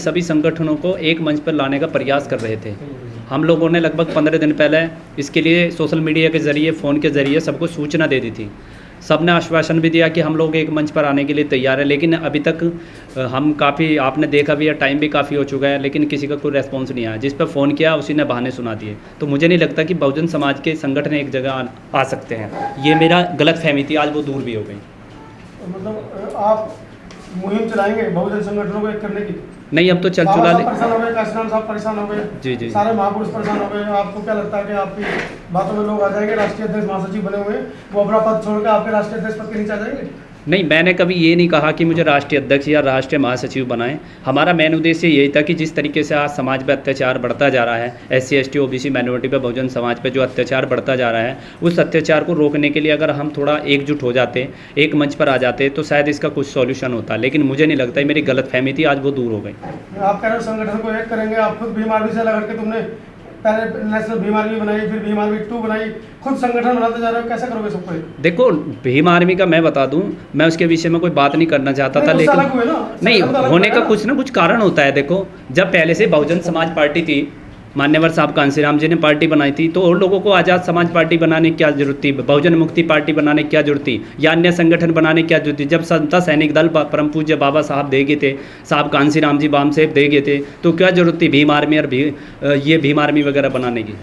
सभी संगठनों को एक मंच पर लाने का प्रयास कर रहे थे। हम लोगों ने लगभग 15 दिन पहले इसके लिए सोशल मीडिया के ज़रिए, फ़ोन के ज़रिए सबको सूचना दे दी थी। सब ने आश्वासन भी दिया कि हम लोग एक मंच पर आने के लिए तैयार है, लेकिन अभी तक हम काफ़ी, आपने देखा भी है, टाइम भी काफ़ी हो चुका है, लेकिन किसी का कोई रेस्पॉन्स नहीं आया। जिस पर फ़ोन किया उसी ने बहाने सुना दिए। तो मुझे नहीं लगता कि बहुजन समाज के संगठन एक जगह आ सकते हैं। ये मेरा गलतफहमी थी, आज वो दूर भी हो गई। मतलब आप मुहिम चलाएंगे बहुजन संगठनों को एक करने की? नहीं, अब तो चल चुका ले। परेशान हो गए, काशीराम साहब परेशान हो गए, जी जी, सारे महापुरुष परेशान हो गए। आपको क्या लगता है कि आपकी बातों में लोग आ जाएंगे? राष्ट्रीय अध्यक्ष महासचिव बने हुए, वो अपना पद छोड़कर आपके राष्ट्रीय अध्यक्ष पद के नीचे आ जाएंगे? नहीं, मैंने कभी ये नहीं कहा कि मुझे राष्ट्रीय अध्यक्ष या राष्ट्रीय महासचिव बनाएं। हमारा मेन उद्देश्य यही था कि जिस तरीके से आज समाज पे अत्याचार बढ़ता जा रहा है, SC ST OBC माइनॉरिटी पे, बहुजन समाज पे जो अत्याचार बढ़ता जा रहा है, उस अत्याचार को रोकने के लिए अगर हम थोड़ा एकजुट हो जाते, एक मंच पर आ जाते, तो शायद इसका कुछ सॉल्यूशन होता। लेकिन मुझे नहीं लगता, मेरी गलतफहमी थी, आज वो दूर हो गई। आप कह रहे हो संगठन को एक करेंगे, आप खुद भीम आर्मी से लगा के तुमने पहले नेशनल भीम आर्मी बनाई, फिर भीम आर्मी 2 बनाई, खुद संगठन बनाते जा रहे हो, कैसे करोगे सबको? देखो, भीम आर्मी का मैं बता दूं, मैं उसके विषय में कोई बात नहीं करना चाहता था, लेकिन नहीं होने का कुछ ना कुछ कारण होता है। देखो, जब पहले से बहुजन समाज पार्टी थी, मान्यवर साहब कांसीराम जी ने पार्टी बनाई थी, तो और लोगों को आज़ाद समाज पार्टी बनाने की क्या जरूरत थी, बहुजन मुक्ति पार्टी बनाने की क्या जरूरत थी, या अन्य संगठन बनाने की क्या जरूरत थी? जब समता सैनिक दल परम पूज्य बाबा साहब दे गए थे, साहब कांसीराम जी बामसेब दे गए थे, तो क्या जरूरत थी भीम आर्मी और ये भीम आर्मी वगैरह बनाने की?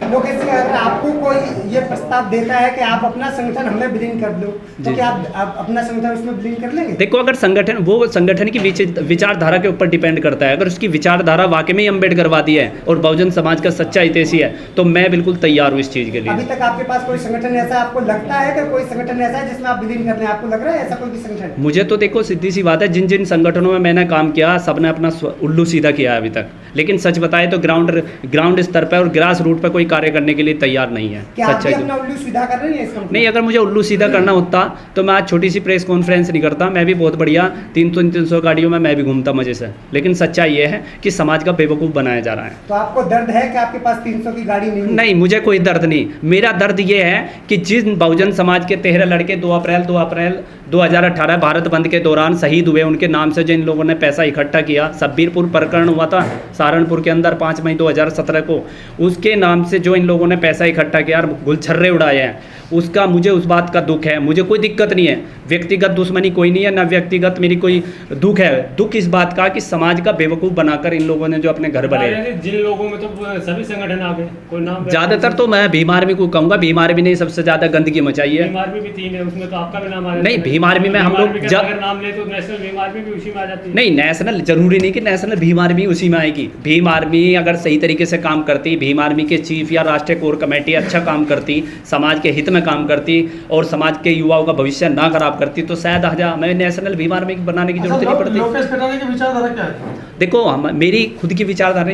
लोकेश जी, अगर आपको कोई ये प्रस्ताव देता है कि आप अपना संगठन हमें विलीन कर लो, तो क्या आप अपना संगठन उसमें विलीन कर लेंगे? देखो, अगर संगठन, वो संगठन की विचारधारा के ऊपर डिपेंड करता है। अगर उसकी विचारधारा वाकई में अम्बेडकरवादी है और बहुजन समाज का सच्चा हितैषी है, तो मैं बिल्कुल तैयार हूँ इस चीज़ के लिए। अभी तक आपके पास कोई संगठन ऐसा आपको लगता है कि कोई संगठन ऐसा है जिसमें आप विलीन कर लें? आपको लग रहा है ऐसा कोई भी संगठन? मुझे तो देखो, सीधी सी बात है, जिन जिन संगठनों में मैंने काम किया, सबने अपना उल्लू सीधा किया है अभी तक। लेकिन सच बताए तो ग्राउंड स्तर पर और ग्रास रूट पर कोई कार्य करने के लिए तैयार नहीं है। सच्चाई अपना उल्लू सीधा कर रहे हैं इसका? नहीं, अगर मुझे उल्लू सीधा करना होता तो मैं आज छोटी सी प्रेस कॉन्फ्रेंस नहीं करता। मैं भी बहुत बढ़िया 300 गाड़ियों में मैं भी घूमता मजे से। लेकिन सच्चाई ये है कि समाज का बेवकूफ़ बनाया जा रहा है। तो आपको दर्द है कि आपके पास 300 की गाड़ी नहीं? नहीं, मुझे कोई दर्द नहीं। मेरा दर्द ये है कि जिन बहुजन समाज के 13 लड़के 2 अप्रैल 2018 भारत बंद के दौरान शहीद हुए, उनके नाम से जिन लोगों ने पैसा इकट्ठा किया, सब्बीरपुर प्रकरण हुआ था सहारनपुर के अंदर 5 मई 2017 को, उसके नाम से जो इन लोगों ने पैसा इकट्ठा किया, गुलछर्रे उड़ाए हैं, उसका मुझे उस बात का दुख है। मुझे कोई दिक्कत नहीं है, व्यक्तिगत दुश्मनी कोई नहीं है, ना व्यक्तिगत मेरी कोई दुख है। दुख इस बात का कि समाज का बेवकूफ़ बनाकर इन लोगों ने जो अपने घर बनाए। जिन लोगों में तो सभी संगठन आ गए, कोई नाम ज़्यादातर तो मैं भीम आर्मी को कहूँगा। भीम आर्मी ने सबसे ज़्यादा गंदगी मचाई है। भीम आर्मी भी 3 है, उसमें तो आपका भी नाम आ जाता है। नहीं, भीम आर्मी में हम लोग जब अगर नाम ले तो नेशनल भीम आर्मी भी उसी में आ जाती है। नहीं, नेशनल जरूरी नहीं कि नेशनल भीम आर्मी उसी में आएगी। भीम आर्मी अगर सही तरीके से काम करती, भीम आर्मी के चीफ या राष्ट्रीय कोर कमेटी अच्छा काम करती, समाज के हित में काम करती और समाज के युवाओं का भविष्य ना खराब करती, तो शायद हमें नेशनल भीम आर्मी बनाने की जरूरत नहीं पड़ती। लोकेश कटारिया की विचारधारा क्या है? देखो, मेरी खुद की विचारधारा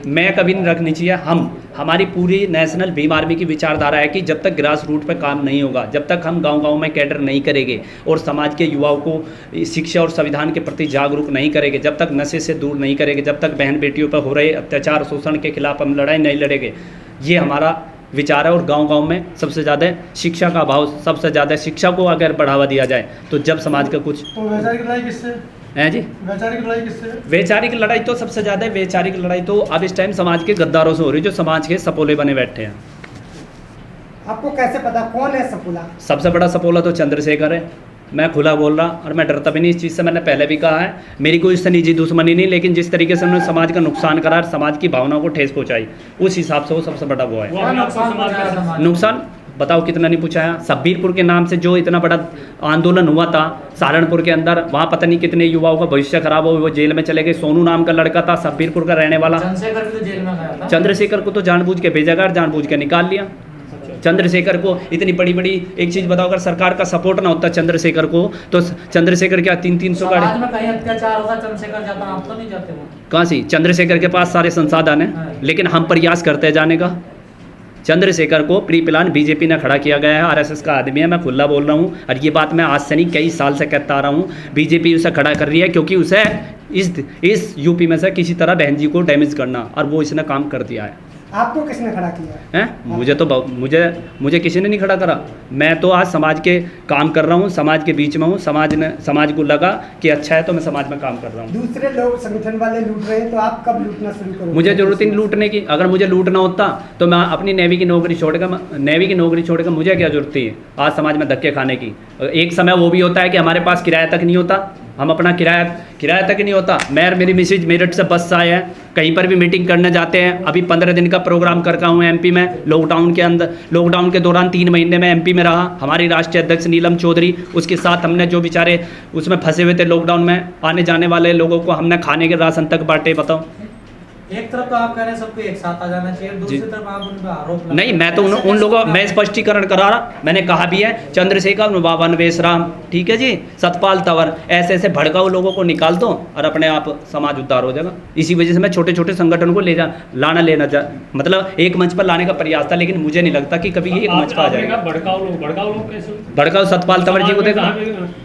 मैं कभी नहीं रखनी चाहिए। हमारी पूरी नेशनल भीम आर्मी की विचारधारा है कि जब तक ग्रास रूट पर काम नहीं होगा, जब तक हम गांव-गांव में कैडर नहीं करेंगे और समाज के युवाओं को शिक्षा और संविधान के प्रति जागरूक नहीं करेंगे, जब तक नशे से दूर नहीं करेंगे, जब तक बहन बेटियों पर हो रहे अत्याचार शोषण के खिलाफ हम लड़ाई नहीं लड़ेंगे, ये हमारा विचार है। और गांव-गांव में सबसे ज़्यादा शिक्षा का अभाव, सबसे ज़्यादा शिक्षा को अगर बढ़ावा दिया जाए तो जब समाज का कुछ। तो वैचारिक लड़ाई किससे है जी? वैचारिक लड़ाई किससे? वैचारिक लड़ाई तो सबसे ज़्यादा, वैचारिक लड़ाई तो अब इस टाइम समाज के गद्दारों से हो रही है, जो समाज के सपोले बने बैठे हैं। आपको कैसे पता कौन है सपोला? सबसे बड़ा सपोला तो चंद्रशेखर है। मैं खुला बोल रहा और मैं डरता भी नहीं इस चीज़ से। मैंने पहले भी कहा है, मेरी कोई इससे निजी दुश्मनी नहीं, लेकिन जिस तरीके से उन्होंने समाज का नुकसान करा, समाज की भावनाओं को ठेस पहुंचाई, उस हिसाब से वो सबसे बड़ा वो है। नुकसान बताओ कितना नहीं पूछाया। सब्बीरपुर के नाम से जो इतना बड़ा आंदोलन हुआ था सहारनपुर के अंदर, वहाँ पता नहीं कितने युवाओं का भविष्य खराब हो, वो जेल में चले गए। सोनू नाम का लड़का था सब्बीरपुर का रहने वाला, चंद्रशेखर को तो जानबूझ के भेजा गया, जानबूझ के निकाल लिया। चंद्रशेखर को इतनी बड़ी बड़ी एक चीज़ बताओ, अगर सरकार का सपोर्ट ना होता चंद्रशेखर को, तो चंद्रशेखर क्या 300 गाड़ी कहीं अत्याचार होगा चंद्रशेखर जाता, आप तो नहीं जाते वो। कहाँ से? चंद्रशेखर के पास सारे संसाधन हैं, लेकिन हम प्रयास करते हैं जाने का। चंद्रशेखर को प्री प्लान बीजेपी ने खड़ा किया गया है। आरएसएस का आदमी है, मैं खुला बोल रहा हूँ, और ये बात मैं आज से नहीं कई साल से कहता आ रहा हूँ। बीजेपी उसे खड़ा कर रही है क्योंकि उसे इस यूपी में से किसी तरह बहन जी को डैमेज करना, और वो इसने काम कर दिया है। आपको किसने खड़ा किया है? हैं मुझे किसी ने नहीं खड़ा करा। मैं तो आज समाज के काम कर रहा हूँ, समाज के बीच में हूँ, समाज को लगा कि अच्छा है तो मैं समाज में काम कर रहा हूँ। दूसरे लोग संगठन वाले लूट रहे हैं तो आप कब लूटना शुरू करोगे? मुझे जरूरत ही नहीं लूटने की। अगर मुझे लूटना होता तो मैं अपनी नेवी की नौकरी छोड़कर मुझे क्या जरूरत थी आज समाज में धक्के खाने की। एक समय वो भी होता है कि हमारे पास किराया तक नहीं होता, हम अपना किराया तक नहीं होता। मैं और मेरी मिसेज मेरठ से बस से आए हैं, कहीं पर भी मीटिंग करने जाते हैं। अभी 15 दिन का प्रोग्राम करका हूँ एमपी में। लॉकडाउन के दौरान 3 महीने में एमपी में रहा। हमारी राष्ट्रीय अध्यक्ष नीलम चौधरी, उसके साथ हमने जो बेचारे उसमें फंसे हुए थे लॉकडाउन में, आने जाने वाले लोगों को हमने खाने के राशन तक बांटे। बताओ, एक तरफ तो आप कह रहे हैं सबको एक साथ आ जाना चाहिए, दूसरी तरफ आप उन पर आरोप नहीं, मैं तो उन लोगों मैं स्पष्टीकरण करा रहा। मैंने कहा भी है चंद्रशेखर बाबा नवेश राम, ठीक है जी, सतपाल तंवर, ऐसे भड़काऊ लोगों को निकाल दो और अपने आप समाज उद्धार हो जाएगा। इसी वजह से मैं छोटे छोटे संगठन को मतलब एक मंच पर लाने का प्रयास था, लेकिन मुझे नहीं लगता कि कभी एक मंच पर आ जाएगा। भड़काऊ सतपाल तंवर जी को देखा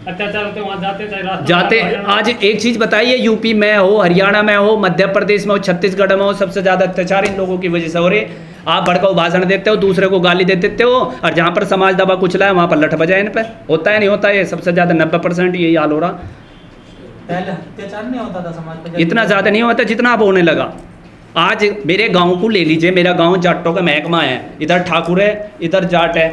अत्याचार होते वहाँ जाते। आज एक चीज़ बताइए, यूपी में हो, हरियाणा में हो, मध्य प्रदेश में हो, छत्तीसगढ़ में हो, सबसे ज़्यादा अत्याचार इन लोगों की वजह से हो रहे। आप भड़काऊ भाषण देते हो, दूसरे को गाली दे देते हो, और जहाँ पर समाज दबा कुचला है वहाँ पर लठ बजाए इन पे। होता है नहीं होता है, सबसे ज़्यादा 90% यही हाल हो रहा। पहले अत्याचार नहीं होता था समाज पर, इतना ज़्यादा नहीं होता जितना अब होने लगा। आज मेरे गाँव को ले लीजिए, मेरा गाँव जाटों का महकमा है, इधर ठाकुर है, इधर जाट है।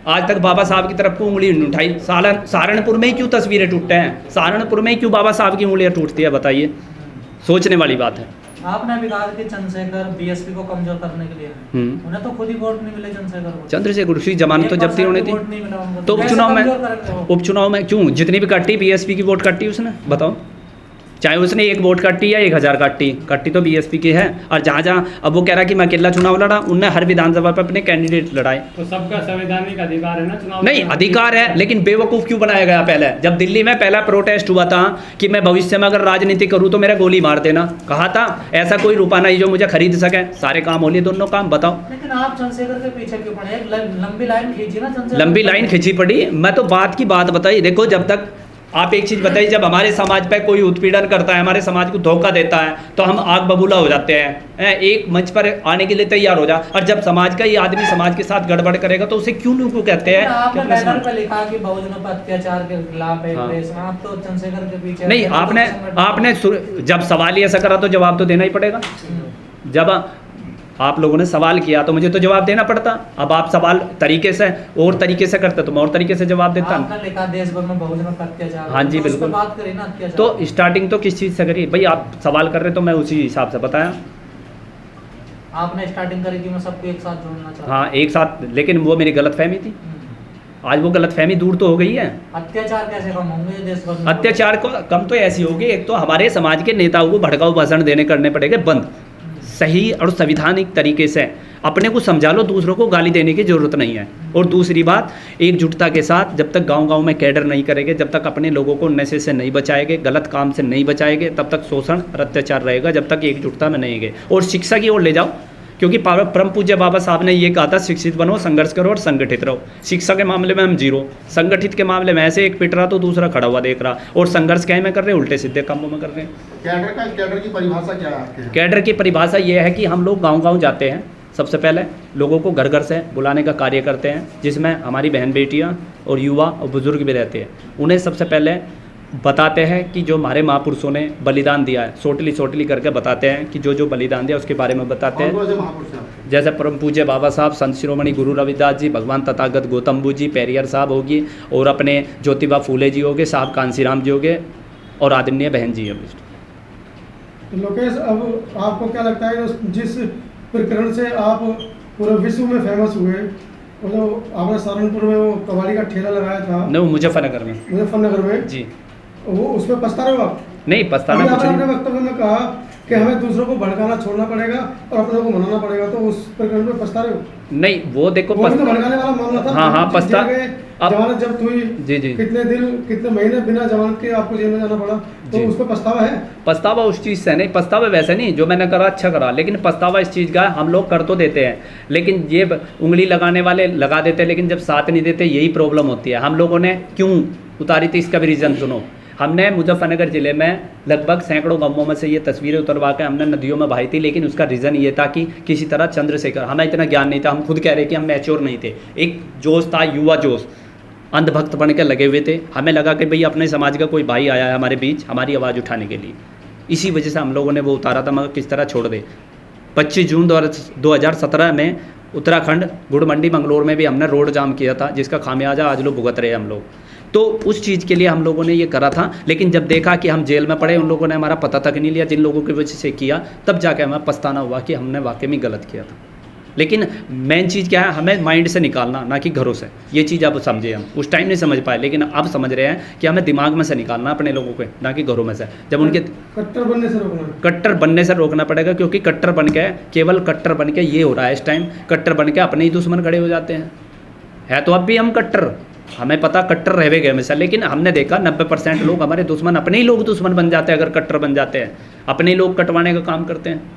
आज तक बाबा साहब की तरफ को उंगली नहीं उठाई। सहारनपुर में ही क्यों तस्वीरें टूटते हैं? सहारनपुर में ही क्यों बाबा साहब की उंगलियां टूटती है? बताइए, सोचने वाली बात है। आपने अभी कहा कि चंद्रशेखर बीएसपी को कमजोर करने के लिए उन्हें तो खुद ही वोट नहीं मिले चंद्रशेखर उसी जमानत तो जब्ती होनी थी, तो उपचुनाव में क्यों जितनी भी काटी बीएसपी की वोट काटी उसने? बताओ, चाहे उसने 1 वोट काटी या 1000 काटी तो बीएसपी की है। और जहाँ अब वो कह रहा कि मैं अकेला चुनाव लड़ा, उनने हर विधानसभा पर अपने कैंडिडेट लड़ाए। तो सबका संवैधानिक अधिकार है ना चुनाव? नहीं, अधिकार है, लेकिन बेवकूफ़ क्यों बनाया गया? पहले जब दिल्ली में पहला प्रोटेस्ट हुआ था कि मैं भविष्य में अगर राजनीति करूँ तो मेरा गोली मार देना, कहा था ऐसा कोई रुपया नहीं जो मुझे खरीद सके। सारे काम हो लिए, दोनों काम। बताओ, लेकिन आप चंद्रशेखर के पीछे क्यों पड़े? लंबी लाइन खींची ना चंद्रशेखर, लंबी लाइन खींची पड़ी। मैं तो बात की बात बताई। देखो, जब तक आप एक चीज़ बताइए, जब हमारे समाज पर कोई उत्पीड़न करता है, हमारे समाज को धोखा देता है, तो हम आग बबूला हो जाते हैं, एक मंच पर आने के लिए तैयार हो जा। और जब समाज का ये आदमी समाज के साथ गड़बड़ करेगा तो उसे क्यों लोग कहते हैं? आपने बैनर पे लिखा कि बहुजनों पर अत्याचार के खिलाफ है, आप तो चंद्रशेखर के पीछे नहीं। आपने जब सवाल ही ऐसा करा तो जवाब तो देना ही पड़ेगा। जब आप लोगों ने सवाल किया तो मुझे तो जवाब देना पड़ता। अब आप सवाल तरीके से और तरीके से करते तो मैं और तरीके से जवाब देता। आपने लिखा देश भर में बहुजनों पर अत्याचार, हाँ जी, तो बिल्कुल। बात करें ना अत्याचार, तो स्टार्टिंग तो किस चीज़ से करी भाई? आप सवाल कर रहे तो मैं उसी हिसाब से बताया। आपने स्टार्टिंग करी कि मैं सबको एक साथ जोड़ना चाहता हूं। हाँ, एक साथ, लेकिन वो मेरी गलतफहमी थी। आज वो गलतफहमी दूर तो हो गई है। अत्याचार कैसे कम होंगे देश भर में? अत्याचार को कम तो ऐसी होगी, एक तो हमारे समाज के नेताओं को भड़काऊ भाषण देने करने पड़ेंगे बंद, सही और संविधानिक तरीके से। अपने को समझा लो, दूसरों को गाली देने की ज़रूरत नहीं है। और दूसरी बात, एकजुटता के साथ जब तक गांव-गांव में कैडर नहीं करेंगे, जब तक अपने लोगों को नशे से नहीं बचाएंगे, गलत काम से नहीं बचाएंगे, तब तक शोषण और अत्याचार रहेगा, जब तक एकजुटता में नहीं गए। और शिक्षा की ओर ले जाओ, क्योंकि परम पूज्य बाबा साहब ने ये कहा था, शिक्षित बनो, संघर्ष करो और संगठित रहो। शिक्षा के मामले में हम जीरो, संगठित के मामले में ऐसे एक पिट रहा तो दूसरा खड़ा हुआ देख रहा, और संघर्ष क्या में कर रहे हैं? उल्टे सीधे कामों में कर रहे हैं। कैडर की परिभाषा क्या है आपके? कैडर की परिभाषा ये है कि हम लोग गांव-गांव जाते हैं, सबसे पहले लोगों को घर घर से बुलाने का कार्य करते हैं, जिसमें हमारी बहन बेटियां और युवा और बुजुर्ग भी रहते हैं। उन्हें सबसे पहले बताते हैं कि जो हमारे महापुरुषों ने बलिदान दिया है, सोटली करके बताते हैं कि जो बलिदान दिया उसके बारे में बताते हैं। जैसे परम पूज्य बाबा साहब, संत शिरोमणि गुरु रविदास जी, भगवान तथागत गौतम बुद्ध जी, पेरियर साहब होगी, और अपने ज्योतिबा फूले जी होगे, साहब कांसीराम जी होगे, और आदरणीय बहन जी है। लोकेश, अब आपको क्या लगता है जिस प्रकरण से आप पूरे विश्व में फेमस हुए, वो जो आपने सहारनपुर में वो कबाड़ी का ठेला लगाया था? नहीं, मुजफ्फरनगर में जी, वो उसमें पछता रहे हो आप? नहीं, पछताना कुछ आपने नहीं। वक्तव्य में कहा कि हमें दूसरों को भड़काना छोड़ना पड़ेगा और अपने को मनाना पड़ेगा, तो उस प्रकरण में पछता रहे हो? नहीं, वो देखो, वो भी तो भड़काने वाला मामला था। हाँ, पछता, जमानत जब्त हुई, जी, कितने महीने बिना जमानत के आपको जेल में जाना पड़ा, तो उस पर पछतावा है? पछतावा उस चीज़ से नहीं, पछतावा वैसे नहीं, जो मैंने करा अच्छा करा, लेकिन पछतावा इस चीज़ का हम लोग कर तो देते हैं, लेकिन ये उंगली लगाने वाले लगा देते हैं, लेकिन जब साथ नहीं देते, यही प्रॉब्लम होती है। हम लोगों ने क्यों उतारी थी, इसका भी रीज़न सुनो। हमने मुजफ्फरनगर ज़िले में लगभग सैकड़ों गांवों में से ये तस्वीरें उतरवा के हमने नदियों में बहाई थी, लेकिन उसका रीज़न ये था कि किसी तरह चंद्रशेखर, हमें इतना ज्ञान नहीं था, हम खुद कह रहे कि हम मैच्योर नहीं थे, एक जोश था, युवा जोश, अंधभक्त बन के लगे हुए थे। हमें लगा कि भाई अपने समाज का कोई भाई आया है हमारे बीच हमारी आवाज़ उठाने के लिए, इसी वजह से हम लोगों ने वो उतारा था, मगर किस तरह छोड़ दे। 25 जून 2017 में उत्तराखंड गुड़ मंडी मंगलोर में भी हमने रोड जाम किया था, जिसका खामियाजा आज लोग भुगत रहे हैं हम लोग। तो उस चीज़ के लिए हम लोगों ने ये करा था, लेकिन जब देखा कि हम जेल में पड़े, उन लोगों ने हमारा पता तक नहीं लिया, जिन लोगों की वजह से किया, तब जाके हमें पछताना हुआ कि हमने वाकई में गलत किया था। लेकिन मेन चीज़ क्या है, हमें माइंड से निकालना, ना कि घरों से। ये चीज़ अब समझे, हम उस टाइम नहीं समझ पाए, लेकिन अब समझ रहे हैं कि हमें दिमाग में से निकालना अपने लोगों को, ना कि घरों में से। जब उनके कट्टर बनने से रोकना, कट्टर बनने से रोकना पड़ेगा, क्योंकि कट्टर बन के, केवल कट्टर बन के ये हो रहा है इस टाइम, कट्टर बन के अपने ही दुश्मन खड़े हो जाते हैं। है तो अब भी हम कट्टर, हमें पता कट्टर रह गए हमेशा, लेकिन हमने देखा 90% लोग हमारे दुश्मन, अपने ही लोग दुश्मन बन जाते हैं अगर कट्टर बन जाते हैं, अपने ही लोग कटवाने का काम करते हैं।